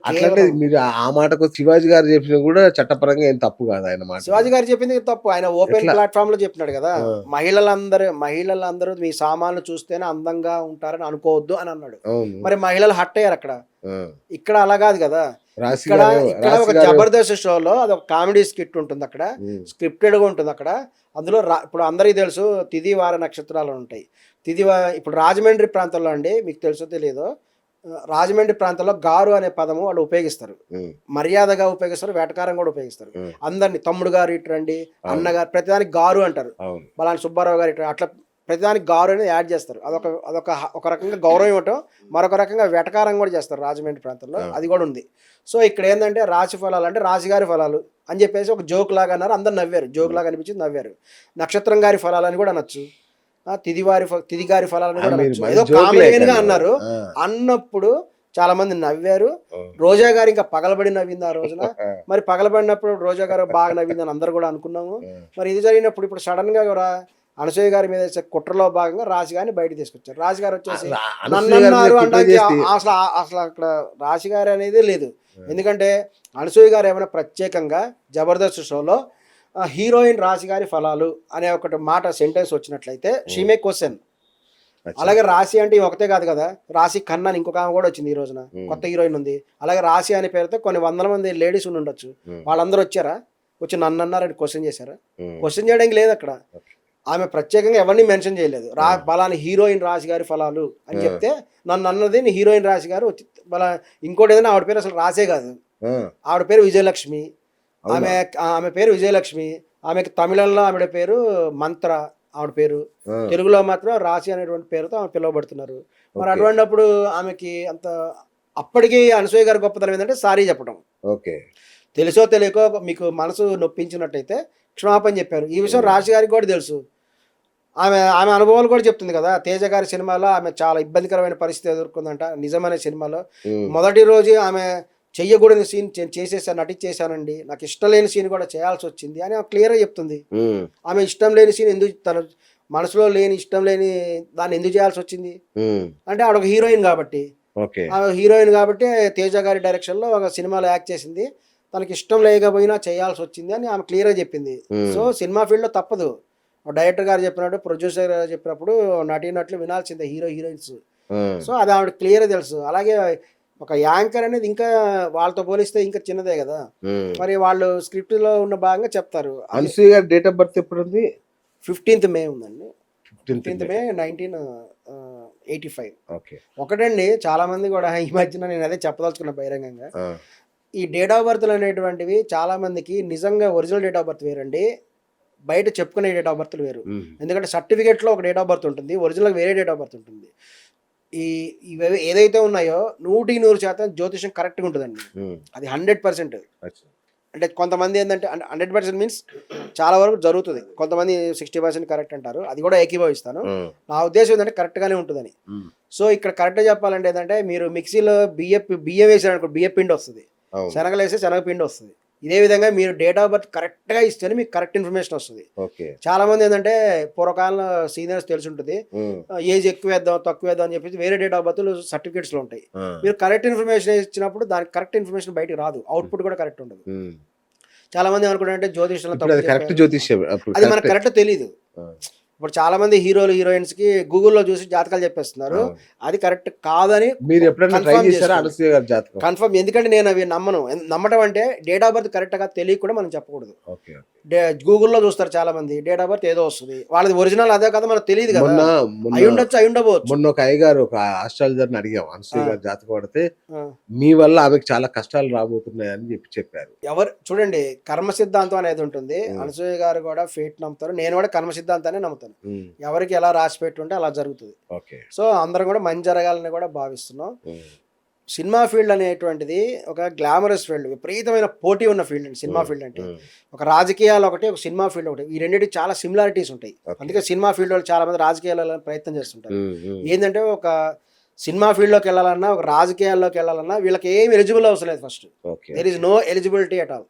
అట్లంటే మీరు ఆ మాటకు శివాజీ గారు చెప్పినా కూడా చట్టపరంగా ఏం తప్పు కాదు ఆయన మాట. శివాజీ గారు చెప్పింది తప్పు. ఆయన ఓపెన్ ఎట్లా? ప్లాట్‌ఫార్మ్‌లో చెప్పినాడు గదా! ఆ! మహిళలందరూ మీ సామాన్లు చూస్తేనే అందంగా ఉంటారని అనుకోవద్దు అని అన్నాడు. అవును. మరి మహిళలు హర్ట్ అయ్యారక్కడ. ఆ! ఇక్కడ అలా గాదు గదా! రాశి ఇక్కడ గారు ఇక్కడ రాశి ఒక గారు 'జబర్దస్త్' షోలో అదొక కామెడీ స్కిట్ ఉంటుందక్కడ. హ్మ్. స్క్రిప్టెడ్‌గా ఉంటుందక్కడ. అందులో ఇప్పుడు అందరికి తెలుసు తిథి, వార, నక్షత్రాలు ఉంటాయి. ఇప్పుడు రాజమండ్రి ప్రాంతంలో అండి మీకు తెలుసో తెలీదో రాజమండ్రి ప్రాంతంలో గారు అనే పదము వాళ్ళు ఉపయోగిస్తారు. హ్మ్. మర్యాదగా ఉపయోగిస్తారు, వెటకారం కూడా ఉపయోగిస్తారు. హ్మ్. అందరిని తమ్ముడు గారు ఇటు రండి, అవును. అన్నగారు ప్రతిదానికి గారు అంటారు. అవును. పలానా సుబ్బారావు గారు ఇటు అట్లా ప్రతిదానికి గారు అనేది యాడ్ చేస్తారు. ఒక రకంగా గౌరవం ఇవ్వటం, మరొక రకంగా వెటకారం కూడా చేస్తారు రాజమండ్రి ప్రాంతంలో. ఆ! అది కూడా ఉంది. సో ఇక్కడ ఏందంటే రాశి ఫలాలు అంటే రాశిగారి ఫలాలు అని చెప్పేసి ఒక జోక్ లాగా అన్నారు. అందరు నవ్వారు. జోక్ లాగా అనిపించింది నవ్వారు. నక్షత్రం గారి ఫలాలని కూడా అనొచ్చు. తిథి గారి ఫలాలని కూడా మీరు అనొచ్చు. మంచి ఏదో జోకులే కామెడీగా కానీ. అన్నారు. ఆ! అన్నప్పుడు చాలా మంది నవ్వారు. ఆ! రోజా గారు ఇంకా పగలబడి నవ్వింది ఆ రోజున. మరి పగలబడినప్పుడు రోజా గారు బాగా నవ్విందని అందరూ కూడా అనుకున్నాము. ఆ! మరి ఇది జరిగినప్పుడు ఇప్పుడు సడన్‌గా కూడా అనసూయ గారి మీద చేసే కుట్రలో భాగంగా రాశి గారిని బయటకి తీసుకొచ్చారు. రాశి గారు వచ్చేసి అనసూయ గారి మీద నన్నన్నారు కుట్ర అనడానికి చేసి అసలు అక్కడ రాశి గారు అనేదే లేదు. ఆ! ఎందుకంటే అనసూయ గారు ఏమైనా ప్రత్యేకంగా 'జబర్దస్త్' షోలో హీరోయిన్ రాశి గారి ఫలాలు అనే ఒకటి మాట సెంటెన్స్ వచ్చినట్లయితే షీ హ్మ్. మే క్వెషన్. అచ్చా! అలాగే రాశి అంటే ఈమె ఒకతే కాదు కదా! రాశి ఖన్నా అని ఇంకొక ఆమె కూడా వచ్చింది ఈ రోజున. హ్మ్. కొత్త హీరోయిన్ ఉంది. అలాగే రాశి అనే పేరుతో కొన్ని వందల మంది లేడీస్ ఉండుండొచ్చు. హ్మ్. వాళ్ళందరూ వచ్చారా? వచ్చి నన్నన్నారని క్వెషన్ చేశారా? హ్మ్. క్వెషన్ చేయడానికి లేదక్కడ. ఓకే. ఆమె ప్రత్యేకంగా ఎవరిని మెన్షన్ చేయలేదు. ఆ! పలానా హీరోయిన్ రాశి గారి ఫలాలు అని ఆ! చెప్తే నన్నన్నది హీరోయిన్ రాశి గారు వచ్చి ఇంకోటి ఏదైనా ఆవిడ పేరు అసలు రాసే కాదు. ఆ! ఆవిడ పేరు విజయలక్ష్మి. అవునా? ఆమె పేరు విజయలక్ష్మి. ఆమెకి తమిళంలో ఆవిడ పేరు మంత్ర ఆవిడ పేరు. ఆ! తెలుగులో మాత్రం రాశి అనేటువంటి పేరుతో ఆమె పిలువబడుతున్నారు. మరి ఓకే. అటువంటప్పుడు ఆమెకి అంత అప్పటికి అనసూయ గారి గొప్పతనం ఏంటంటే సారీ చెప్పడం. ఓకే. తెలుసో తెలియకో మీకు మనసు నొప్పించినట్టయితే క్షమాపణ చెప్పారు. ఈ విషయం హ్మ్. రాశి గారికి కూడా తెలుసు. ఆమె ఆమె అనుభవాలు కూడా చెప్తుంది కదా! 'తేజ' గారి సినిమాలో ఆమె చాలా ఇబ్బందికరమైన పరిస్థితి ఎదుర్కొందంట. 'నిజం' అనే సినిమాలో. హ్మ్. మొదటి రోజే ఆమె చెయ్యకూడని సీన్ నటించేశానండి. నాకు ఇష్టం లేని సీన్ కూడా చేయాల్సొచ్చింది అని ఆమె క్లియర్‌గా చెప్తుంది. హ్మ్. ఆమె ఇష్టం లేని సీన్ తన మనసులో లేని ఇష్టం లేని దాన్ని ఎందుకు చేయాల్సొచ్చింది? హ్మ్. అంటే ఆవిడొక హీరోయిన్ గాబట్టి. ఓకే. ఆమె హీరోయిన్ గాబట్టే 'తేజ' గారి డైరెక్షన్‌లో ఒక సినిమాలో యాక్ట్ చేసింది. తనకిష్టం లేకపోయినా చేయాల్సొచ్చింది అని ఆమె క్లియర్‌గా చెప్పింది. సో, హ్మ్. సినిమా ఫీల్డ్‌లో తప్పదు. డైరెక్టర్ గారు చెప్పినట్టు, ప్రొడ్యూసర్ గారు చెప్పినప్పుడు నటీనటులు వినాల్సిందే హీరోయిన్స్. ఆ! సో, అది ఆవిడకి క్లియర్‌గా తెలుసు. అలాగే ఒక యాంకర్ అనేది ఇంకా వాళ్ళతో పోలిస్తే ఇంకా చిన్నదే గదా! హ్మ్. మరి వాళ్ళు స్క్రిప్ట్‌లో ఉన్న భాగంగా చెప్తారు. అది అనసూయ గారి డేట్ ఆఫ్ బర్త్ ఎప్పుడుంది? 15థ్ మే ఉందండి. 15th 15థ్ మే. మే 1985. ఓకే. ఒకటండి చాలామంది గూడా ఈ మధ్యన నేను అదే చెప్పదలుచుకున్నా బహిరంగంగా. ఆ! ఈ డేట్ ఆఫ్ బర్త్‌లు అనేటువంటివి చాలామందికి నిజంగా ఒరిజినల్ డేట్ ఆఫ్ బర్త్ వేరండి. బయట చెప్పుకునే డేట్ ఆఫ్ బర్త్‌లు వేరు. హ్మ్. ఎందుకంటే సర్టిఫికేట్‌లో ఒక డేట్ ఆఫ్ బర్త్ ఉంటుంది. ఒరిజినల్‌గా వేరే డేట్ ఆఫ్ బర్త్ ఉంటుంది. ఈ ఇవేవి ఏదైతే ఉన్నాయో 100% జ్యోతిష్యం కరెక్ట్‌గా ఉంటదండి. హ్మ్. అది 100%. అచ్చా! అంటే కొంతమంది ఏందంటే 100% మీన్స్ చాలా వరకు జరుగుతది. కొంతమంది 60% కరెక్ట్ అంటారు. అది కూడా ఏకీభవిస్తాను. హ్మ్. నా ఉద్దేశ్యం ఏందంటే కరెక్ట్‌గానే ఉంటదని. హ్మ్. సో, ఇక్కడ కరెక్ట్‌గా చెప్పాలంటే ఏందంటే మీరు మిక్సీలో బియ్యం వేసారనుకో బియ్యపు పిండొస్తది. అవును. శనగలేస్తే శనగపిండొస్తది. ఇదే విధంగా మీరు డేట్ ఆఫ్ బర్త్ కరెక్ట్‌గా ఇస్తేనే మీకు కరెక్ట్ ఇన్ఫర్మేషన్ ఒస్తది. ఓకే. చాలామంది ఏందంటే పూర్వకాలంలో సీనియర్స్ తెలిసుంటది. హ్మ్. ఏజ్ ఎక్కువేద్దాం, తక్కువేద్దాం అని చెప్పేసి వేరే డేట్ ఆఫ్ బర్త్‌లు సర్టిఫికేట్స్‌లో ఉంటాయి. ఆ! మీరు కరెక్ట్ ఇన్ఫర్మేషన్ ఇచ్చినప్పుడు దానికి కరెక్ట్ ఇన్ఫర్మేషన్ బయటికి రాదు. హ్మ్. అవుట్‌పుట్ కూడా కరెక్ట్ ఉండదు. హ్మ్. చాలామంది ఏమనుకుంటారంటే జ్యోతిష్యంలో ఇప్పుడు తప్పు అది కరెక్ట్ చెప్పారు. జ్యోతిష్యం. అప్పుడు అది మనకు కరెక్టే. కరెక్ట్ తెలీదు. ఆ! ఇప్పుడు చాలామంది హీరోలు, హీరోయిన్స్‌కి గూగుల్‌లో చూసి జాతకాలు చెప్పేస్తున్నారు. అవును. అది కరెక్ట్ కాదని మీరెప్పుడన్నా ట్రై కన్ఫర్మ్ చేసారా చేసుకోండి. అనసూయ గారి జాతకం? కన్ఫర్మ్ ఎందుకంటే నేను అవి నమ్మను. నమ్మటం అంటే డేట్ ఆఫ్ బర్త్ కరెక్ట్‌గా తెలియక కూడా మనం చెప్పకూడదు. ఓకే. ఓకే. గూగుల్‌లో చూస్తారు చాలామంది. డేట్ ఆఫ్ బర్త్ ఏదో వస్తది. వాళ్ళది ఒరిజినల్ అదే కదా మనకు తెలీదు కదా! మొన్న మొన్న అయ్యుండొచ్చు, అయ్యుండకపోవచ్చు. మొన్న ఒక అయ్యగారు ఒక ఆస్ట్రాలజర్‌ని అడిగాం. ఆ! అనసూయ గారి జాతకం అడిగితే, ఆ! మీ వల్ల ఆమెకు చాలా కష్టాలు రాబోతున్నాయని చెప్పారు. చూడండి కర్మ సిద్ధాంతం అనేది ఉంటుంది. హ్మ్. అనసూయ గారు కూడా ఫేట్ నమ్ముతారు. నేను కూడా కర్మ సిద్ధాంతాన్నే నమ్ముతాను. హ్మ్. ఎవరికి ఎలా రాసి పెట్టుంటే అలా జరుగుతది. ఓకే. సో, అందరం కూడా మంచి జరగాలని కూడా భావిస్తున్నాం. హ్మ్. సినిమా ఫీల్డ్ అనేటువంటిది ఒక గ్లామరస్ ఫీల్డ్. విపరీతమైన పోటీ ఉన్న ఫీల్డ్ అండి సినిమా హ్మ్. ఫీల్డ్ అంటే. హ్మ్. ఒక రాజకీయాలు ఒకటి, ఒక సినిమా ఫీల్డ్ ఒకటి. ఈ రెండిటికి చాలా సిమిలారిటీస్ ఉంటాయి. ఓకే. అందుకే సినిమా ఫీల్డ్ వాళ్ళు చాలామంది రాజకీయాల్లో వెళ్ళాలని ప్రయత్నం చేస్తుంటారు. హ్మ్. హ్మ్. ఏందంటే ఒక సినిమా ఫీల్డ్‌లోకి వెళ్ళాలన్నా, ఒక రాజకీయాల్లోకి వెళ్ళాలన్నా వీళ్ళకి ఏమి ఎలిజిబుల్ అవసరం లేదు first. Okay. There is okay. No eligibility at all.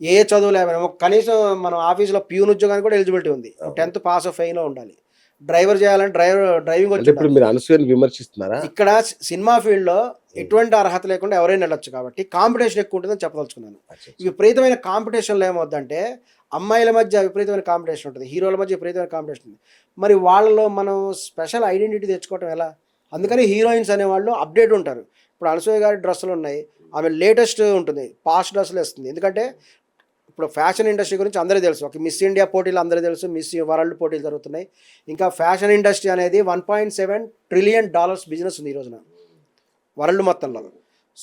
ఏ చదువు లేకపోయినా కనీసం మనం ఆఫీస్‌లో ప్యూన్ ఉద్యోగానికి కూడా ఎలిజిబిలిటీ ఉంది. అవును. 10థ్ పాస్ ఫెయిలో ఉండాలి. డ్రైవర్ చేయాలని డ్రైవింగ్ అంటే వచ్చి ఇప్పుడు మీరు అనసూయని విమర్శిస్తున్నారా? ఇక్కడ సినిమా ఫీల్డ్లో ఎటువంటి అర్హత లేకుండా ఎవరైనా వెళ్ళొచ్చు కాబట్టి కాంపిటీషన్ ఎక్కువ ఉంటుందని చెప్పదలుచుకున్నాను. అచ్చా, ఈ విపరీతమైన కాంపిటీషన్లో ఏమవుద్దంటే అమ్మాయిల మధ్య విపరీతమైన కాంపిటీషన్ ఉంటుంది, హీరోల మధ్య విపరీతమైన కాంపిటీషన్ ఉంది. మరి వాళ్ళలో మనం స్పెషల్ ఐడెంటిటీ తెచ్చుకోవటం ఎలా? అందుకని హీరోయిన్స్ అనేవాళ్ళు అప్డేట్ ఉంటారు. ఇప్పుడు అనసూయ గారి డ్రెస్సులు ఉన్నాయి, ఆమె లేటెస్ట్ ఉంటుంది, పాస్ట్ డ్రెస్సులు వేస్తుంది. ఎందుకంటే ఇప్పుడు ఫ్యాషన్ ఇండస్ట్రీ గురించి అందరికీ తెలుసు. ఒక మిస్ ఇండియా పోటీలు అందరికీ తెలుసు, మిస్ వరల్డ్ పోటీలు జరుగుతున్నాయి. ఇంకా ఫ్యాషన్ ఇండస్ట్రీ అనేది $1.7 ట్రిలియన్ బిజినెస్ ఉంది ఈ రోజున వరల్డ్ మొత్తంలో.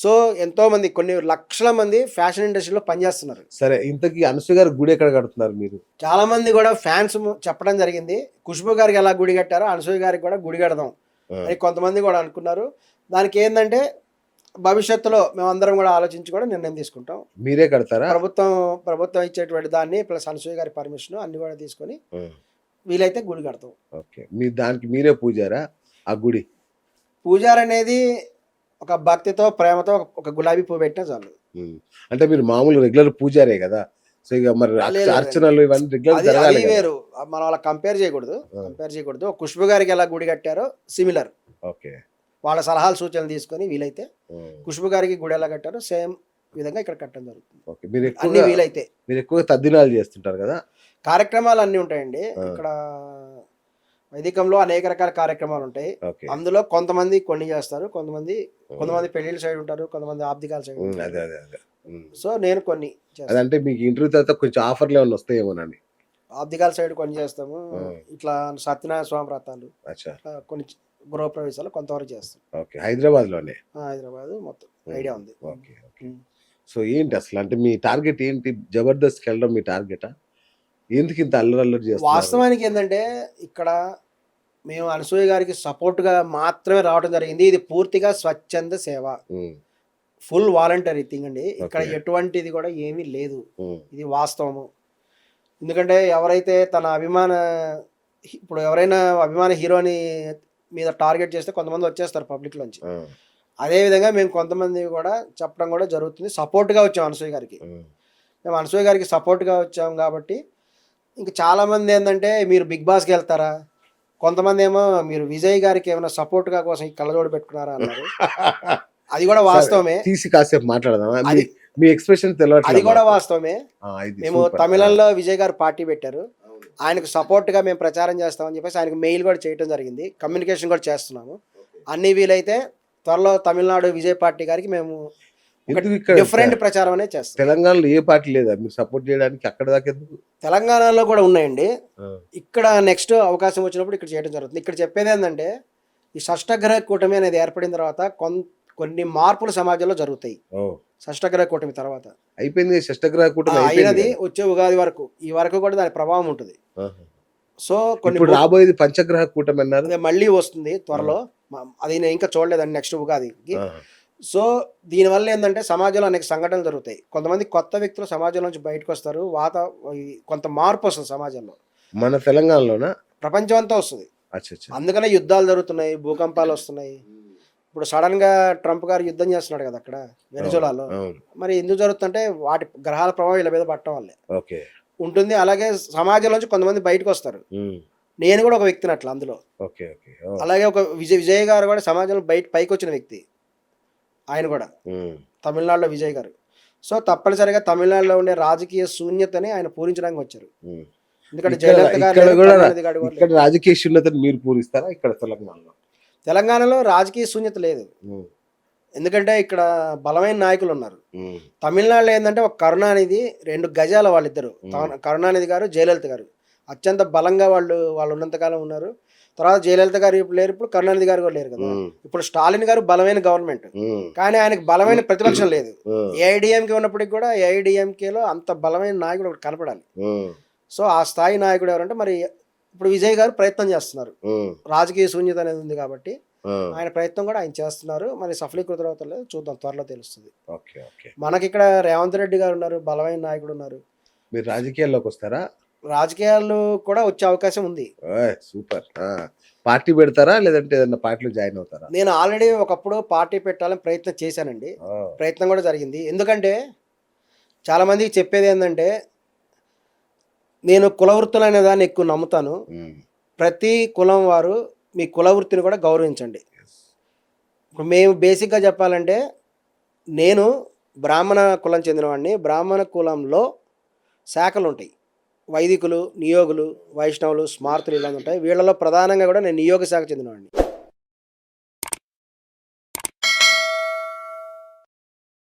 సో ఎంతోమంది, కొన్ని లక్షల మంది ఫ్యాషన్ ఇండస్ట్రీలో పనిచేస్తున్నారు. సరే, ఇంతకీ అనసూయ గారి గుడి ఎక్కడ కడుతున్నారు మీరు? చాలామంది కూడా ఫ్యాన్స్ చెప్పడం జరిగింది, ఖుష్బూ గారికి ఎలా గుడి కట్టారో అనసూయ గారికి కూడా గుడి కడదాం అని కొంతమంది కూడా అనుకున్నారు. దానికి ఏంటంటే భవిష్యత్తులో మేమందరం కూడా ఆలోచించి కూడా నిర్ణయం తీసుకుంటాం. మీరే కడతారా? ప్రభుత్వం ఇచ్చేటువంటి దాన్ని ప్లస్ అనసూయ గారి పర్మిషన్ అన్ని కూడా తీసుకొని వీలైతే గుడి కడతాం. ఓకే, మీ దానికి మీరే పూజారా ఆ గుడి? పూజారి అనేది ఒక భక్తితో ప్రేమతో ఒక గులాబీ పువ్వు పెట్టినా చాలు. అంటే మీరు మామూలు రెగ్యులర్ పూజారే కదా, సో ఇక మరి అర్చనలు ఇవన్నీ రెగ్యులర్ జరగాలి అది వేరు, మనం అలా కంపేర్ చేయకూడదు. ఖుష్బూ గారికి ఎలా గుడి కట్టారో సిమిలర్. ఓకే, వాళ్ళ సలహాలు సూచనలు తీసుకొని వీలైతే ఖుష్బూ గారికి గుడి ఎలా కట్టారో సేమ్ విధంగా ఇక్కడ కట్టడం జరుగుతుంది. ఓకే, మీరు అన్ని వీలైతే. మీరు ఎక్కువగా తద్దినాలు చేస్తుంటారు కదా? కార్యక్రమాలు అన్నీ ఉంటాయండి ఇక్కడ. వైదికంలో అనేక రకాల కార్యక్రమాలు ఉంటాయి. అందులో కొంతమంది కొన్ని చేస్తారు, కొంతమంది పెళ్లిళ్ళ సైడ్ ఉంటారు, కొంతమంది ఆబ్దికాల సైడ్ ఉంటారు. సో నేను కొన్ని అంటే మీకు ఇంటర్వ్యూ తర్వాత కొంచెం ఆఫర్లు ఏమైనా వస్తాయేమోనండి. ఆబ్దికాల సైడ్ కొన్ని చేస్తాము, ఇట్లా సత్యనారాయణ స్వామి వ్రతాలు, కొన్ని గృహప్రవేశాలు కొంతవరకు చేస్తాం. ఓకే, హైదరాబాద్ మొత్తం ఐడియా ఉంది. Okay okay. సో ఏంటి అసలు, అంటే మీ టార్గెట్ ఏంటి? జబర్దస్త్కి వెళ్ళడం మీ టార్గెటా? ఎందుకు ఇంత అల్లరి చేస్తారు? వాస్తవానికి ఏంటంటే ఇక్కడ మేము అనసూయ గారికి సపోర్ట్గా మాత్రమే రావడం జరిగింది. ఇది పూర్తిగా స్వచ్ఛంద సేవ, ఫుల్ వాలంటరీ థింగ్ అండి. ఇక్కడ ఎటువంటిది కూడా ఏమీ లేదు, ఇది వాస్తవము. ఎందుకంటే ఎవరైతే ఇప్పుడు ఎవరైనా అభిమాన హీరోని మీద టార్గెట్ చేస్తే కొంతమంది వచ్చేస్తారు పబ్లిక్లోంచి. అదేవిధంగా మేము కొంతమంది కూడా చెప్పడం కూడా జరుగుతుంది. సపోర్ట్గా వచ్చాం అనసూయ గారికి, మేము అనసూయ గారికి సపోర్ట్గా వచ్చాం కాబట్టి. ఇంకా చాలామంది ఏంటంటే మీరు బిగ్ బాస్కి వెళ్తారా, కొంతమంది ఏమో మీరు విజయ్ గారికి ఏమైనా సపోర్ట్గా కోసం కళ్ళజోడు పెట్టుకున్నారా అన్నారు. అది కూడా వాస్తవమే. తీసి కాసేపు మాట్లాడదాం, మీ ఎక్స్ప్రెషన్ తెలియదు. అది కూడా వాస్తవమే. మేము తమిళంలో విజయ్ గారు పార్టీ పెట్టారు, ఆయనకు సపోర్ట్గా మేము ప్రచారం చేస్తామని చెప్పేసి ఆయనకు మెయిల్ కూడా చేయడం జరిగింది, కమ్యూనికేషన్ కూడా చేస్తున్నాము. అన్ని వీలైతే త్వరలో తమిళనాడు విజయ్ పార్టీ గారికి మేము డిఫరెంట్ ప్రచారం అనేది చేస్తాం. తెలంగాణలో ఏ పార్టీ లేదా మీరు సపోర్ట్ చేయడానికి? అక్కడ దాకా ఎందుకు? తెలంగాణలో కూడా ఉన్నాయండి. ఇక్కడ నెక్స్ట్ అవకాశం వచ్చినప్పుడు ఇక్కడ చేయడం జరుగుతుంది. ఇక్కడ చెప్పేది ఏంటంటే ఈ షష్టగ్రహ కూటమి అనేది ఏర్పడిన తర్వాత కొన్ని మార్పులు సమాజంలో జరుగుతాయి. షష్టగ్రహ కూటమి తర్వాత అయిపోయింది, షష్టగ్రహ కూటమి అయినది వచ్చే ఉగాది వరకు, ఈ వరకు కూడా దాని ప్రభావం ఉంటుంది. సో కొన్ని రాబోయేది పంచగ్రహ కూటమి అన్నారు, మళ్ళీ వస్తుంది త్వరలో. అది నేను ఇంకా చూడలేదండి నెక్స్ట్ ఉగాదికి. సో దీనివల్ల ఏంటంటే సమాజంలో అనేక సంఘటనలు జరుగుతాయి, కొంతమంది కొత్త వ్యక్తులు సమాజంలో నుంచి బయటకు వస్తారు, కొంత మార్పు వస్తుంది సమాజంలో. మన తెలంగాణలోనా? ప్రపంచం అంతా వస్తుంది. అందుకనే యుద్ధాలు జరుగుతున్నాయి, భూకంపాలు వస్తున్నాయి. ఇప్పుడు సడన్ గా ట్రంప్ గారు యుద్ధం చేస్తున్నాడు కదా అక్కడ వెనిజులాలో. మరి ఎందుకు జరుగుతుందంటే వాటి గ్రహాల ప్రభావం ఇలా మీద పట్టడం వల్లే ఉంటుంది. అలాగే సమాజంలోంచి కొంతమంది బయటకు వస్తారు, నేను కూడా ఒక వ్యక్తిని అట్లా అందులో. అలాగే ఒక విజయ్ గారు కూడా సమాజంలో పైకి వచ్చిన వ్యక్తి, ఆయన కూడా తమిళనాడులో విజయ్ గారు. సో తప్పనిసరిగా తమిళనాడులో ఉండే రాజకీయ శూన్యతని ఆయన పూరించడానికి వచ్చారు. ఎందుకంటే జయలలిత గారు రాజకీయ శూన్యతని మీరు పూరిస్తారా? ఇక్కడ తెలంగాణలో రాజకీయ శూన్యత లేదు, ఎందుకంటే ఇక్కడ బలమైన నాయకులు ఉన్నారు. తమిళనాడులో ఏంటంటే ఒక కరుణానిధి, 2 గజాల వాళ్ళిద్దరు, కరుణానిధి గారు, జయలలిత గారు అత్యంత బలంగా వాళ్ళు ఉన్నంతకాలం ఉన్నారు. తర్వాత జయలలిత గారు ఇప్పుడు లేరు, ఇప్పుడు కరుణానిధి గారు కూడా లేరు కదా. ఇప్పుడు స్టాలిన్ గారు బలమైన గవర్నమెంట్, కానీ ఆయనకు బలమైన ప్రతిపక్షం లేదు. ఏఐడిఎంకే ఉన్నప్పటికి కూడా ఏఐడిఎంకేలో అంత బలమైన నాయకుడు ఒకటి కనపడాలి. సో ఆ స్థాయి నాయకుడు ఎవరంటే మరి ఇప్పుడు విజయ్ గారు ప్రయత్నం చేస్తున్నారు. రాజకీయ శూన్యత అనేది ఉంది కాబట్టి ఆయన ప్రయత్నం కూడా ఆయన చేస్తున్నారు. మరి సఫలీకృతం అవుతలేదు, చూద్దాం, త్వరలో తెలుస్తుంది. మనకి ఇక్కడ రేవంత్ రెడ్డి గారు ఉన్నారు, బలమైన నాయకుడు ఉన్నారు. మీరు రాజకీయాల్లోకి వస్తారా? రాజకీయాలు కూడా వచ్చే అవకాశం ఉంది. సూపర్. పార్టీ పెడతారా లేదంటే ఏదైనా పార్టీలో జాయిన్ అవుతారా? నేను ఆల్రెడీ ఒకప్పుడు పార్టీ పెట్టాలని ప్రయత్నం చేశానండి, ప్రయత్నం కూడా జరిగింది. ఎందుకంటే చాలా మందికి చెప్పేది ఏంటంటే నేను కుల వృత్తులు అనే దాన్ని ఎక్కువ నమ్ముతాను. ప్రతి కులం వారు మీ కుల వృత్తిని కూడా గౌరవించండి. ఇప్పుడు మేము బేసిక్గా చెప్పాలంటే నేను బ్రాహ్మణ కులం చెందినవాడిని. బ్రాహ్మణ కులంలో శాఖలు ఉంటాయి. వైదికులు, నియోగులు, వైష్ణవులు, స్మార్తులు ఇలా ఉంటాయి. వీళ్ళలో ప్రధానంగా కూడా నేను నియోగ శాఖ చెందినవాడిని.